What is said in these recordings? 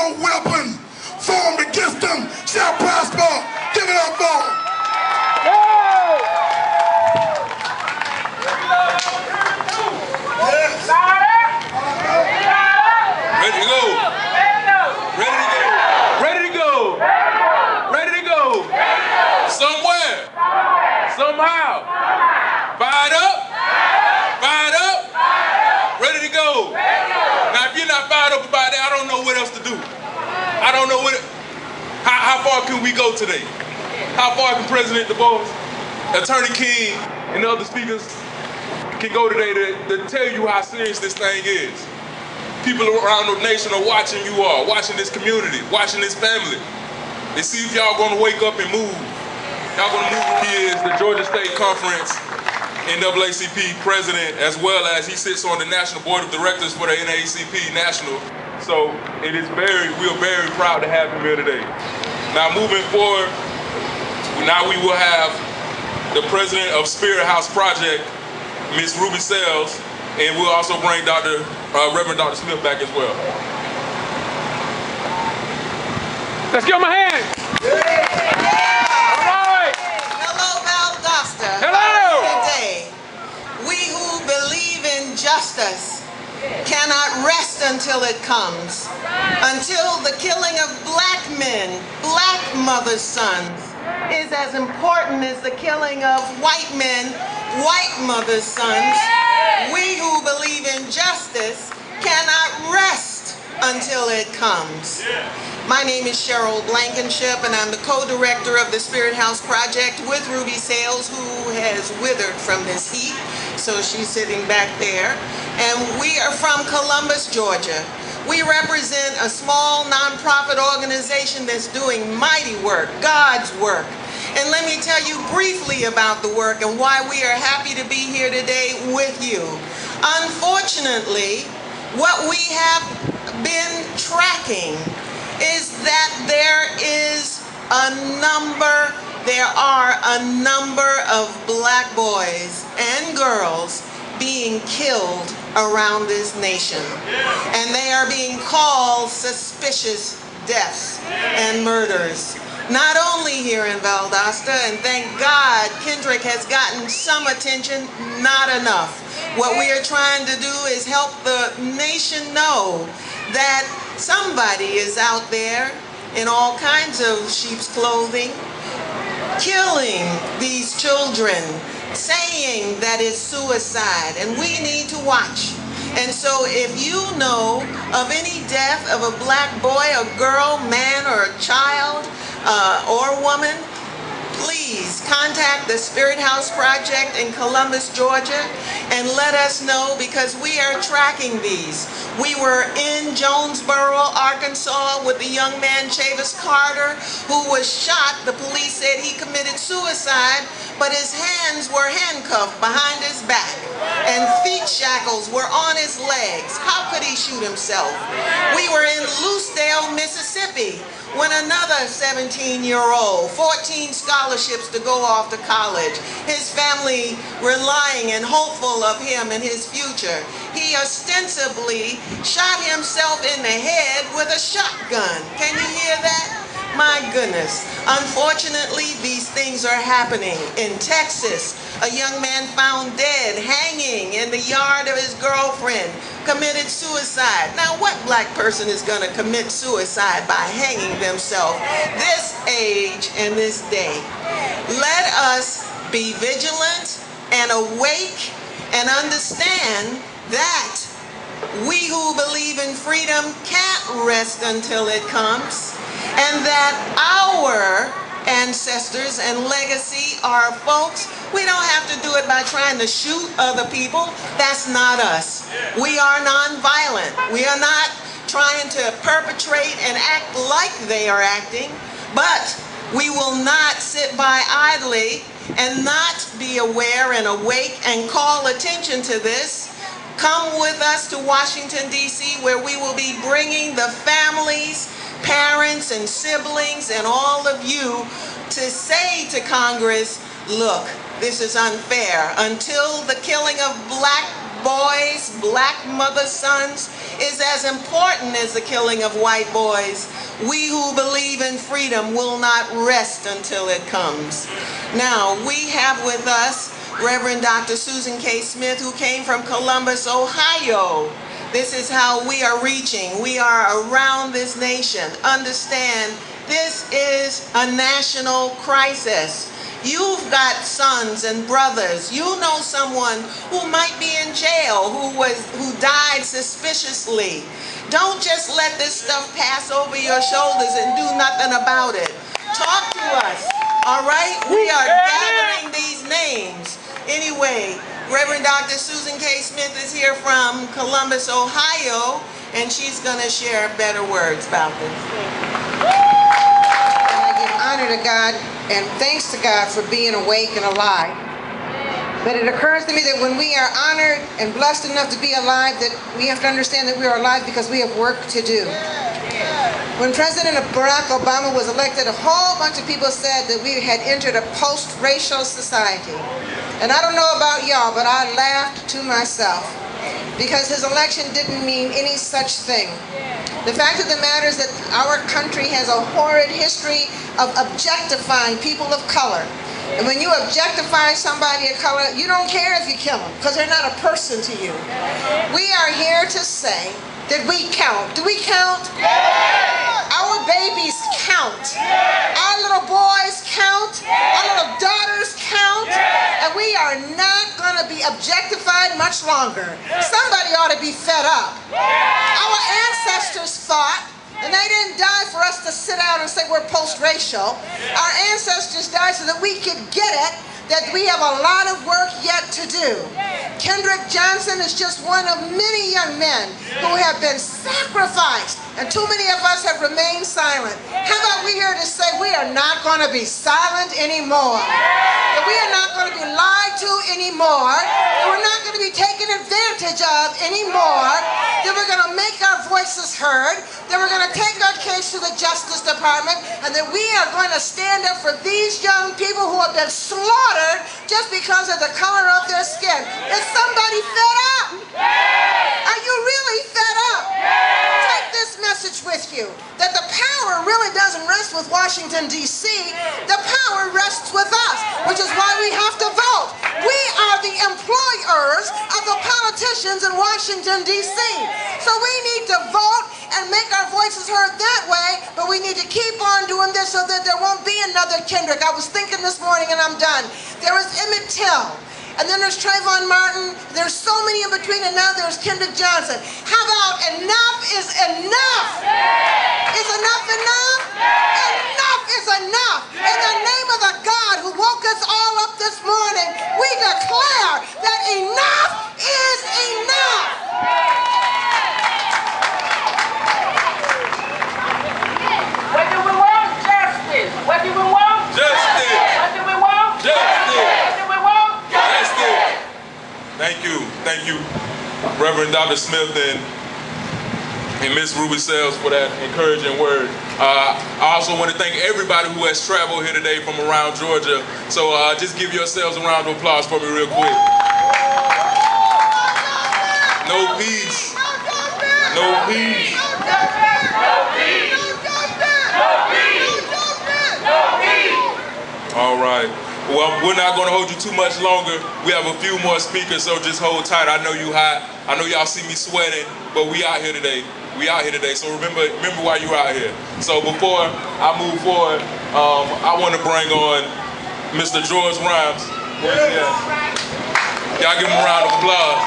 no weapon formed against them shall prosper. Give it up for them. Yes. Ready to go. Ready to go. Ready to go. Ready to go. Somewhere. Somehow. Fired up. Fired up. Ready to go. Now, if you're not fired up about that, I don't know what else to do. I don't know how far can we go today? How far can President DuBois, Attorney King, and the other speakers can go today to tell you how serious this thing is? People around the nation are watching you all, watching this community, watching this family. They see if y'all gonna wake up and move. Y'all gonna move. He is the Georgia State Conference NAACP president, as well as he sits on the National Board of Directors for the NAACP National. So we are very proud to have him here today. Now moving forward, now we will have the president of Spirit House Project, Ms. Ruby Sales, and we'll also bring Reverend Dr. Smith back as well. Let's give him a hand. All right. Hello, Valdosta. Hello. Today, we who believe in justice cannot rest until it comes. Until the killing of black men, black mothers' sons, is as important as the killing of white men, white mothers' sons. We who believe in justice cannot rest until it comes. My name is Cheryl Blankenship, and I'm the co-director of the Spirit House Project with Ruby Sales, who has withered from this heat, so she's sitting back there. And we are from Columbus, Georgia. We represent a small nonprofit organization that's doing mighty work, God's work. And let me tell you briefly about the work and why we are happy to be here today with you. Unfortunately, what we have been tracking is that there are a number of black boys and girls being killed around this nation. And they are being called suspicious deaths and murders. Not only here in Valdosta, and thank God Kendrick has gotten some attention, not enough. What we are trying to do is help the nation know that somebody is out there in all kinds of sheep's clothing, killing these children, saying that it's suicide, and we need to watch. And so if you know of any death of a black boy, a girl, man, or a child, or woman, please contact the Spirit House Project in Columbus, Georgia, and let us know, because we are tracking these. We were in Jonesboro, Arkansas with the young man Chavis Carter, who was shot. The police said he committed suicide, but his hands were handcuffed behind his back and feet shackles were on his legs. How could he shoot himself? We were in Lucedale, Mississippi, when another 17-year-old, 14 scholarships to go off to college, his family relying and hopeful of him and his future, he ostensibly shot himself in the head with a shotgun. Can you hear that? My goodness. Unfortunately, these things are happening. In Texas, a young man found dead, hanging in the yard of his girlfriend, committed suicide. Now, what black person is going to commit suicide by hanging themselves this age and this day? Let us be vigilant and awake and understand that we who believe in freedom can't rest until it comes, and that our ancestors and legacy are folks. We don't have to do it by trying to shoot other people. That's not us. We are nonviolent. We are not trying to perpetrate and act like they are acting, but we will not sit by idly and not be aware and awake and call attention to this. Come with us to Washington, D.C., where we will be bringing the families, parents, and siblings, and all of you to say to Congress, look, this is unfair. Until the killing of black boys, black mothers' sons, is as important as the killing of white boys. We who believe in freedom will not rest until it comes. Now, we have with us Reverend Dr. Susan K. Smith, who came from Columbus, Ohio. This is how we are reaching. We are around this nation. Understand, this is a national crisis. You've got sons and brothers. You know someone who might be in jail, who died suspiciously. Don't just let this stuff pass over your shoulders and do nothing about it. Talk to us, all right? We are gathering these names. Anyway, Reverend Dr. Susan K. Smith is here from Columbus, Ohio, and she's going to share better words about this. I give honor to God and thanks to God for being awake and alive. But it occurs to me that when we are honored and blessed enough to be alive, that we have to understand that we are alive because we have work to do. When President Barack Obama was elected, a whole bunch of people said that we had entered a post-racial society. And I don't know about y'all, but I laughed to myself because his election didn't mean any such thing. The fact of the matter is that our country has a horrid history of objectifying people of color. And when you objectify somebody of color, you don't care if you kill them because they're not a person to you. We are here to say that we count. Do we count? Our babies count. Our little boys count. Our little daughters count. And we are not going to be objectified much longer. Somebody ought to be fed up. Our ancestors fought, and they didn't die for us to sit out and say we're post-racial. Our ancestors died so that we could get it, that we have a lot of work yet to do. Kendrick Johnson is just one of many young men who have been sacrificed, and too many of us have remained silent. How about we here to say we are not going to be silent anymore? That we are not going to be lied to anymore? That we're not going to be taken advantage of anymore? That we're going to make our voices heard? That we're going to take our case to the Justice Department? And that we are going to stand up for these young people who have been slaughtered just because of the color of their skin? Is somebody fed up? Are you really fed up? Take this message with you, that the power really doesn't rest with Washington, D.C. The power rests with us, which is why we have to vote. We are the employers of the politicians in Washington, D.C. So we need to vote and make our voices heard that way, but we need to keep on doing this so that there won't be another Kendrick. I was thinking this morning, and I'm done. There was Emmett Till. And then there's Trayvon Martin. There's so many in between, and now there's Kendrick Johnson. How about enough is enough? Is enough enough? Enough is enough. In the name of the God who woke us all up this morning, we declare that enough is enough. What do we want? Justice. What do we want? Justice. What do we want? Justice. What do we want? Thank you, Reverend Dr. Smith and Miss Ruby Sells for that encouraging word. I also want to thank everybody who has traveled here today from around Georgia. So just give yourselves a round of applause for me real quick. No peace. No peace. All right. Well, we're not going to hold you too much longer. We have a few more speakers, so just hold tight. I know you hot. I know y'all see me sweating, but we out here today. We out here today, so remember why you out here. So before I move forward, I want to bring on Mr. George Rhymes. Y'all give him a round of applause.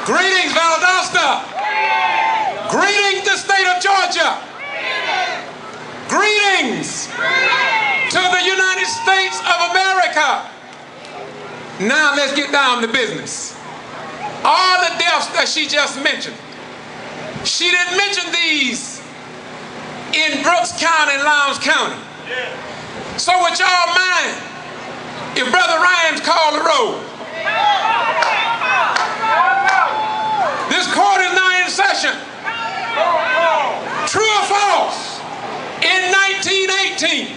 Greetings, Valdosta. Greetings, the state of Georgia. Greetings to the United States of America. Now let's get down to business. All the deaths that she just mentioned, she didn't mention these in Brooks County and Lowndes County. So with y'all mind, if Brother Rhymes called the roll, this court is now in session. True or false? In 1918,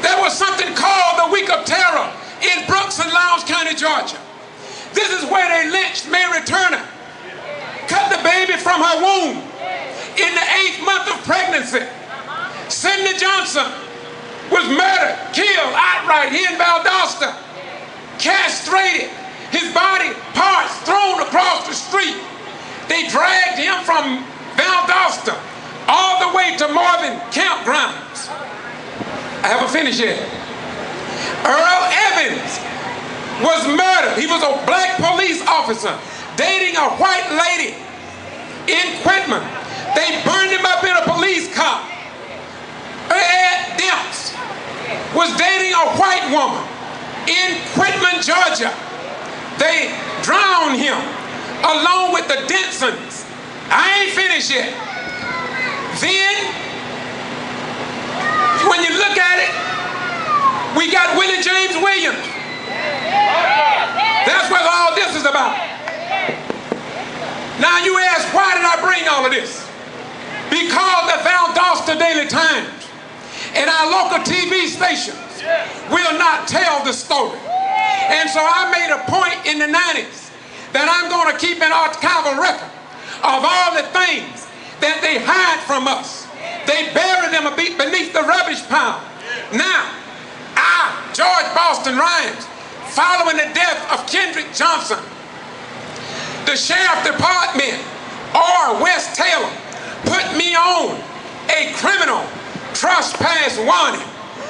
there was something called the Week of Terror in Brooks and Lowndes County, Georgia. This is where they lynched Mary Turner. Cut the baby from her womb in the 8th month of pregnancy. Sidney Johnson was murdered, killed outright here in Valdosta. Castrated, his body parts thrown across the street. They dragged him from Valdosta all the way to Marvin campgrounds. I haven't finished yet. Earl Evans was murdered. He was a black police officer dating a white lady in Quitman. They burned him up in a police car. Ed Demps was dating a white woman in Quitman, Georgia. They drowned him along with the Densons. I ain't finished yet. Then, when you look at it, we got Willie James Williams. That's what all this is about. Now you ask, why did I bring all of this? Because the Valdosta Daily Times and our local TV stations will not tell the story. And so I made a point in the 90s that I'm going to keep an archival record of all the things that they hide from us. They bury them beneath the rubbish pile. Now, George Boston Rhymes, following the death of Kendrick Johnson, the sheriff department, or West Taylor, put me on a criminal trespass warning.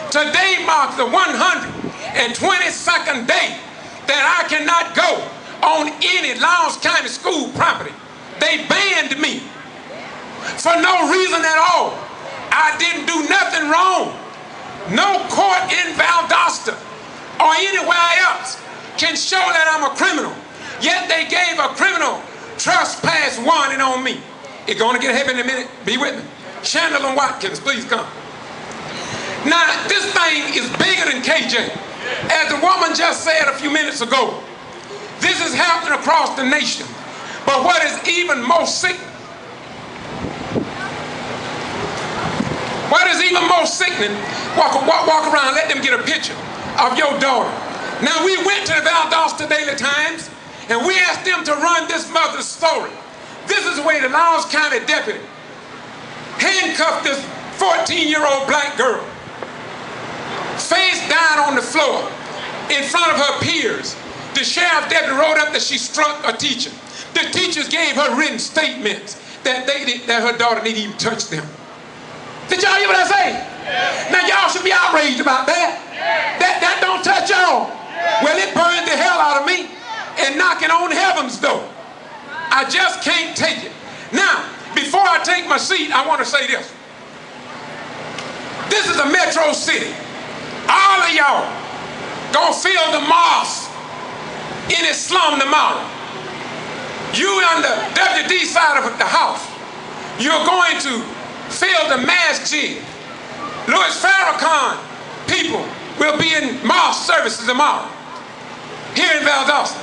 Today marks the 122nd day that I cannot go on any Lowndes County school property. They banned me for no reason at all. I didn't do nothing wrong. No court in Valdosta or anywhere else can show that I'm a criminal. Yet they gave a criminal trespass warning on me. It's going to get heavy in a minute. Be with me. Chandler Watkins, please come. Now, this thing is bigger than KJ. As the woman just said a few minutes ago, this is happening across the nation. But what is even more sickening, walk around, let them get a picture of your daughter. Now, we went to the Valdosta Daily Times and we asked them to run this mother's story. This is the way the Lowndes County deputy handcuffed this 14-year-old black girl, face down on the floor in front of her peers. The sheriff deputy wrote up that she struck a teacher. The teachers gave her written statements that her daughter didn't even touch them. Did y'all hear what I say? Yeah. Now y'all should be outraged about that. Yeah. That don't touch y'all. Yeah. Well, it burned the hell out of me and knocking on heaven's door. I just can't take it. Now, before I take my seat, I want to say this. This is a metro city. All of y'all gonna fill the mosque in its slum tomorrow. You on the WD side of the house, you're going to fill the masjid. Louis Farrakhan people will be in mosque services tomorrow here in Valdosta.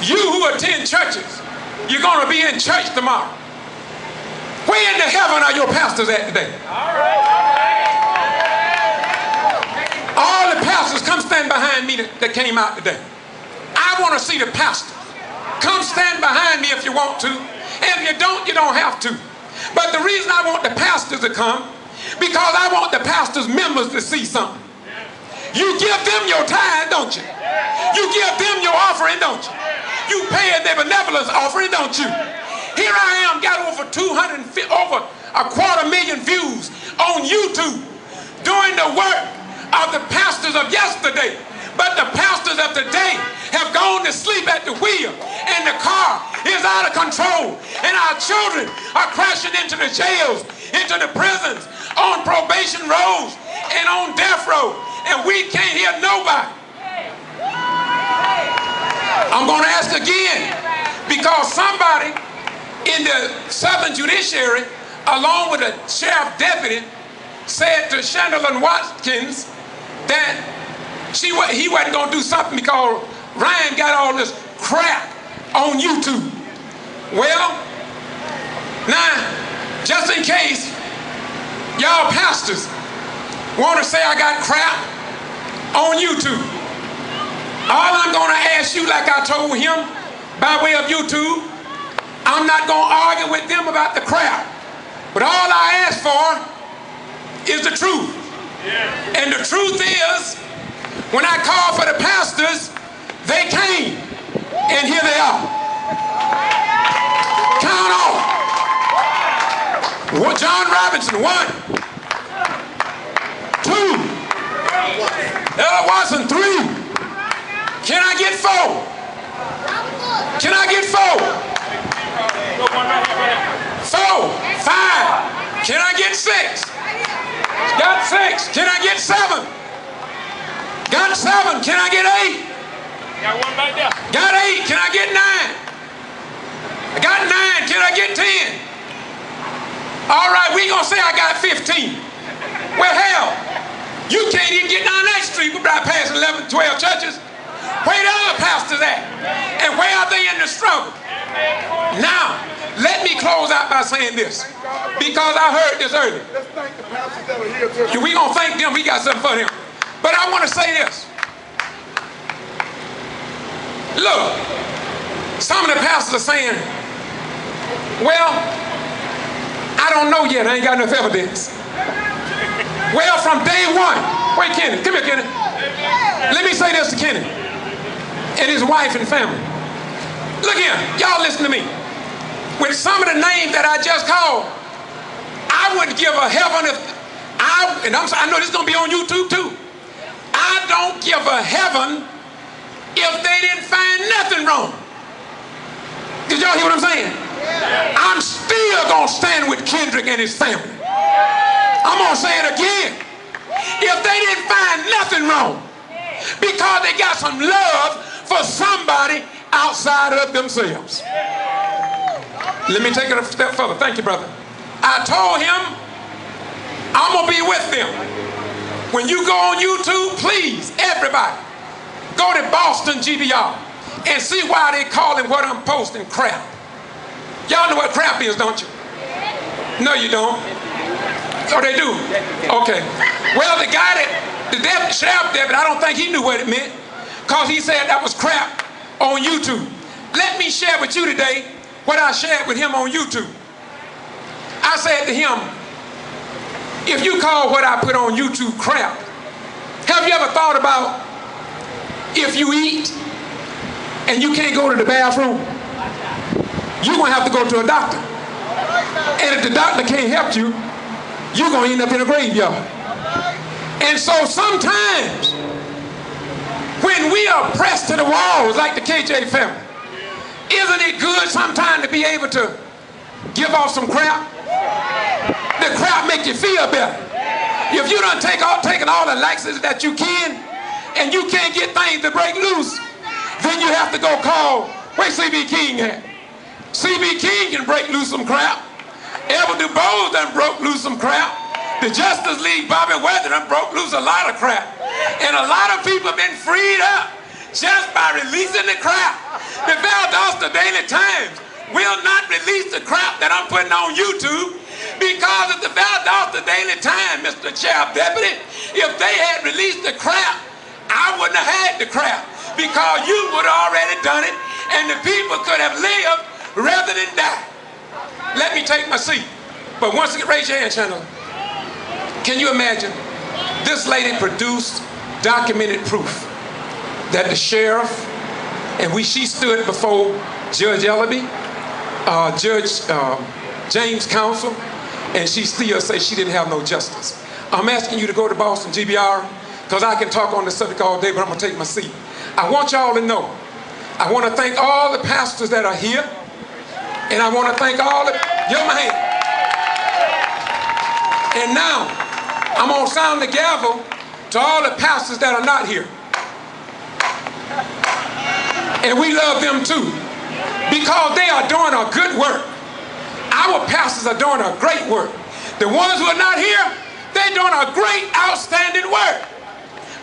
You who attend churches, you're going to be in church tomorrow. Where in the heaven are your pastors at today? All the pastors, come stand behind me that came out today. I want to see the pastors. Come stand behind me if you want to. And if you don't have to. But the reason I want the pastors to come, because I want the pastors' members to see something. You give them your tithe, don't you? You give them your offering, don't you? You pay their benevolence offering, don't you? Here I am, got over 250, over 250,000 views on YouTube doing the work of the pastors of yesterday. But the pastors of today have gone to sleep at the wheel, and the car is out of control, and our children are crashing into the jails, into the prisons, on probation roads, and on death row, and we can't hear nobody. I'm going to ask again, because somebody in the Southern Judiciary, along with a sheriff deputy, said to Chandler Watkins that he wasn't going to do something because Ryan got all this crap on YouTube. Well, now, just in case y'all pastors want to say I got crap on YouTube, All I'm going to ask you, like I told him by way of YouTube, I'm not going to argue with them about the crap. But all I ask for is the truth. And the truth is, when I called for the pastors, they came. And here they are. Count off. John Robinson, 1, 2. Ella Watson, 3. Can I get 4? Can I get 4? 4, 5. Can I get 6? Got 6. Can I get 7? Got 7. Can I get 8? Got one right there. Got 8. Can I get 9? I got 9. Can I get 10? All right, we gonna say I got 15. Well, hell, you can't even get down that street without passing 11, 12 churches. Where the other pastors at? And where are they in the struggle? Now, let me close out by saying this, because I heard this earlier. Let's thank the pastors that are here too. We gonna thank them. We got something for them. But I want to say this. Look, some of the pastors are saying, well, I don't know yet. I ain't got enough evidence. Well, from day one. Wait, Kenny. Come here, Kenny. Let me say this to Kenny and his wife and family. Look here. Y'all listen to me. With some of the names that I just called, I wouldn't give a heaven if I know this is going to be on YouTube too. I don't give a heaven if they didn't find nothing wrong. Did y'all hear what I'm saying? I'm still going to stand with Kendrick and his family. I'm going to say it again. If they didn't find nothing wrong, because they got some love for somebody outside of themselves. Let me take it a step further. Thank you, brother. I told him I'm going to be with them. When you go on YouTube, please, everybody, go to Boston G.B.R. and see why they calling what I'm posting crap. Y'all know what crap is, don't you? No, you don't. Oh, they do? Okay. Well, the guy the sheriff deputy, I don't think he knew what it meant, because he said that was crap on YouTube. Let me share with you today what I shared with him on YouTube. I said to him, if you call what I put on YouTube crap, have you ever thought about if you eat and you can't go to the bathroom, you're going to have to go to a doctor. And if the doctor can't help you, you're going to end up in a graveyard. And so sometimes, when we are pressed to the walls like the KJ family, isn't it good sometimes to be able to give off some crap? The crap make you feel better. If you done taken all the laxatives that you can, and you can't get things to break loose, then you have to go call, where C.B. King at? C.B. King can break loose some crap. Ever DuBose done broke loose some crap. The Justice League, Bobby Weather done broke loose a lot of crap. And a lot of people have been freed up just by releasing the crap. The Valdosta Daily Times will not release the crap that I'm putting on YouTube, because of the Valdosta Daily Times, Mr. Sheriff Deputy, if they had released the crap, I wouldn't have had the crap, because you would have already done it, and the people could have lived rather than die. Let me take my seat. But once again, raise your hand, Chandler. Can you imagine? This lady produced documented proof that the sheriff, and she stood before Judge Ellaby, Judge James Counsel, and she still says she didn't have no justice. I'm asking you to go to Boston G.B.R. because I can talk on this subject all day, but I'm going to take my seat. I want y'all to know, I want to thank all the pastors that are here, and I want to thank all the, give them a hand. And now, I'm going to sound the gavel to all the pastors that are not here. And we love them too, because they are doing a good work. Our pastors are doing a great work. The ones who are not here, they're doing a great, outstanding work.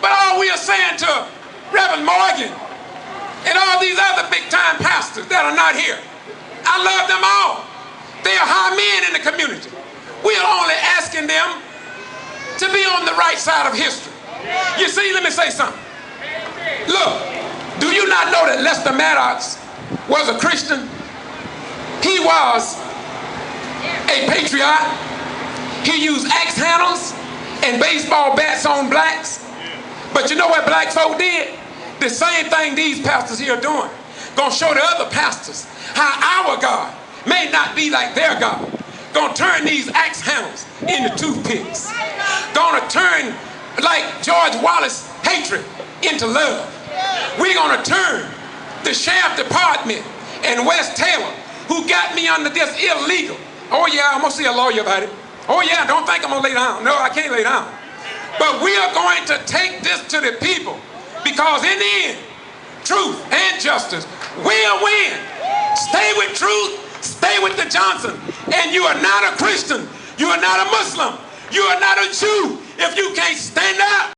But all we are saying to Reverend Morgan and all these other big-time pastors that are not here, I love them all. They are high men in the community. We are only asking them to be on the right side of history. You see, let me say something. Look, Do you not know that Lester Maddox was a Christian? He was a patriot. He used axe handles and baseball bats on blacks. But you know what black folk did? The same thing these pastors here are doing. Gonna show the other pastors how our God may not be like their God. Gonna turn these axe handles into toothpicks. Gonna turn like George Wallace hatred into love. We're gonna turn the sheriff department and West Taylor, who got me under this illegal. Oh yeah, I'm gonna see a lawyer about it. Oh yeah, don't think I'm gonna lay down. No, I can't lay down. But we are going to take this to the people, because in the end, truth and justice will win. Stay with truth, stay with the Johnson, and you are not a Christian, you are not a Muslim, you are not a Jew if you can't stand up.